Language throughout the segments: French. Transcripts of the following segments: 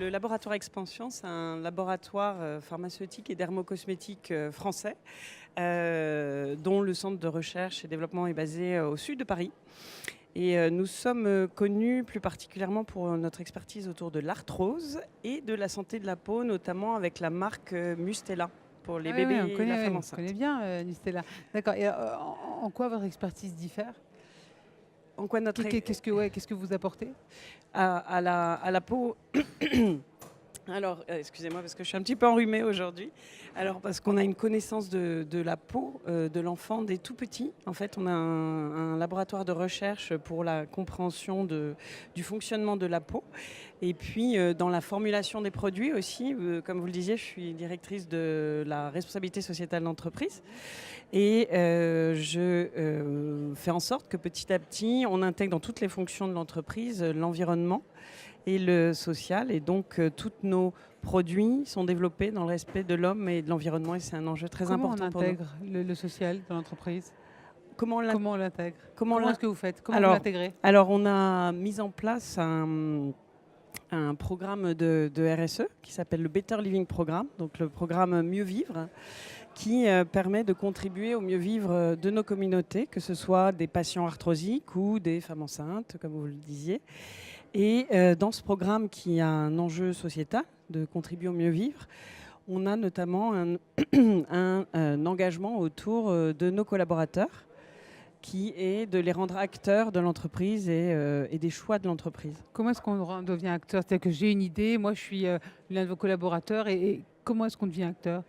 Le laboratoire Expansion, c'est un laboratoire pharmaceutique et dermocosmétique français, dont le centre de recherche et développement est basé au sud de Paris. Et nous sommes connus plus particulièrement pour notre expertise autour de l'arthrose et de la santé de la peau, notamment avec la marque Mustela pour les bébés et la femme on enceinte. connaît bien Nistella. D'accord. Et en quoi votre expertise diffère? En quoi notre Qu'est-ce que vous apportez? à la peau. Alors, excusez-moi parce que je suis un petit peu enrhumée aujourd'hui. Alors, parce qu'on a une connaissance de la peau de l'enfant dès tout petit. En fait, on a un laboratoire de recherche pour la compréhension du fonctionnement de la peau. Et puis, dans la formulation des produits aussi, comme vous le disiez, je suis directrice de la responsabilité sociétale d'entreprise. Et je fais en sorte que petit à petit, on intègre dans toutes les fonctions de l'entreprise l'environnement et le social. Et donc, tous nos produits sont développés dans le respect de l'homme et de l'environnement. Et c'est un enjeu très important pour nous. Comment on intègre le social dans l'entreprise? Comment on l'intègre? comment Comment est-ce que vous faites? Comment vous alors, l'intégrez? alors, on a mis en place un programme de RSE qui s'appelle le Better Living Programme, donc le programme Mieux Vivre, qui permet de contribuer au mieux vivre de nos communautés, que ce soit des patients arthrosiques ou des femmes enceintes, comme vous le disiez. Et dans ce programme qui a un enjeu sociétal de contribuer au mieux vivre, on a notamment un engagement autour de nos collaborateurs qui est de les rendre acteurs de l'entreprise et des choix de l'entreprise. Comment est-ce qu'on devient acteur? C'est-à-dire que j'ai une idée, moi je suis l'un de vos collaborateurs, et comment est-ce qu'on devient acteur?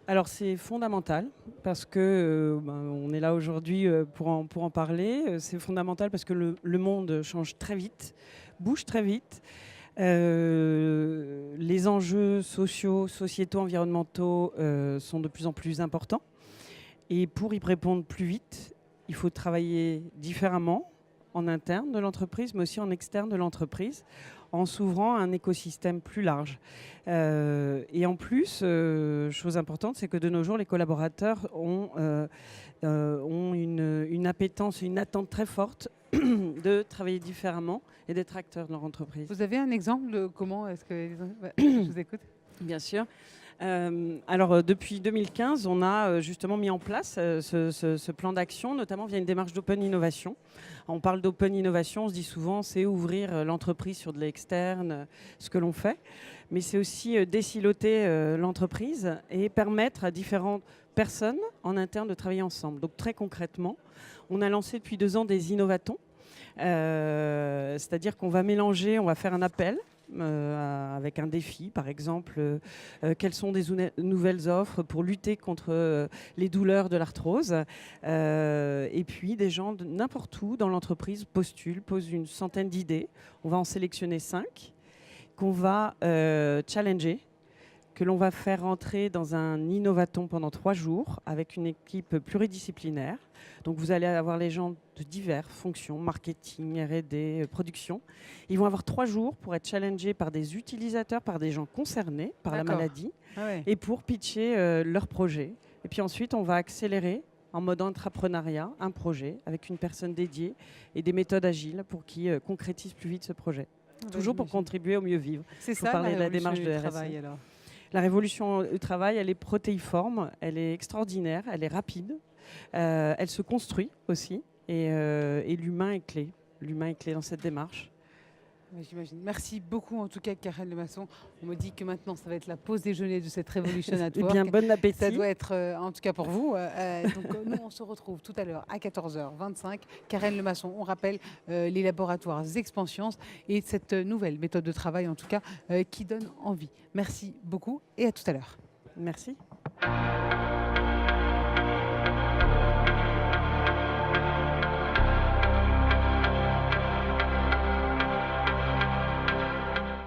Alors c'est fondamental parce que on est là aujourd'hui pour en parler. C'est fondamental parce que le monde change très vite, bouge très vite. Les enjeux sociaux, sociétaux, environnementaux sont de plus en plus importants. Et pour y répondre plus vite, il faut travailler différemment en interne de l'entreprise, mais aussi en externe de l'entreprise, en s'ouvrant à un écosystème plus large. Et en plus, chose importante, c'est que de nos jours, les collaborateurs ont une appétence, une attente très forte de travailler différemment et d'être acteurs de leur entreprise. Vous avez un exemple de comment est-ce que... Je vous écoute. Bien sûr. Alors, depuis 2015, on a justement mis en place ce plan d'action, notamment via une démarche d'open innovation. On parle d'open innovation, on se dit souvent, c'est ouvrir l'entreprise sur de l'externe, ce que l'on fait. Mais c'est aussi désiloter l'entreprise et permettre à différentes personnes en interne de travailler ensemble. Donc, très concrètement, on a lancé depuis 2 ans des innovatons. C'est-à-dire qu'on va mélanger, on va faire un appel avec un défi, par exemple, quelles sont des nouvelles offres pour lutter contre les douleurs de l'arthrose. Et puis des gens de n'importe où dans l'entreprise postulent, posent une centaine d'idées. On va en sélectionner 5 qu'on va challenger, que l'on va faire rentrer dans un innovaton pendant 3 jours avec une équipe pluridisciplinaire. Donc vous allez avoir les gens de diverses fonctions, marketing, R&D, production. Ils vont avoir 3 jours pour être challengés par des utilisateurs, par des gens concernés par la maladie, et pour pitcher leur projet. Et puis ensuite, on va accélérer en mode entrepreneuriat un projet avec une personne dédiée et des méthodes agiles pour qu'ils concrétisent plus vite ce projet. Toujours pour contribuer au mieux vivre. C'est ça la démarche de travail alors. La révolution du travail, elle est protéiforme, elle est extraordinaire, elle est rapide, elle se construit aussi et l'humain est clé. L'humain est clé dans cette démarche. J'imagine. Merci beaucoup en tout cas, Karen Lemasson. On me dit que maintenant ça va être la pause déjeuner de cette Revolution at Work. Eh bien, bon appétit. Ça doit être, en tout cas pour vous. Donc nous, on se retrouve tout à l'heure à 14h25. Karen Lemasson, on rappelle les laboratoires Expansions et cette nouvelle méthode de travail en tout cas qui donne envie. Merci beaucoup et à tout à l'heure. Merci.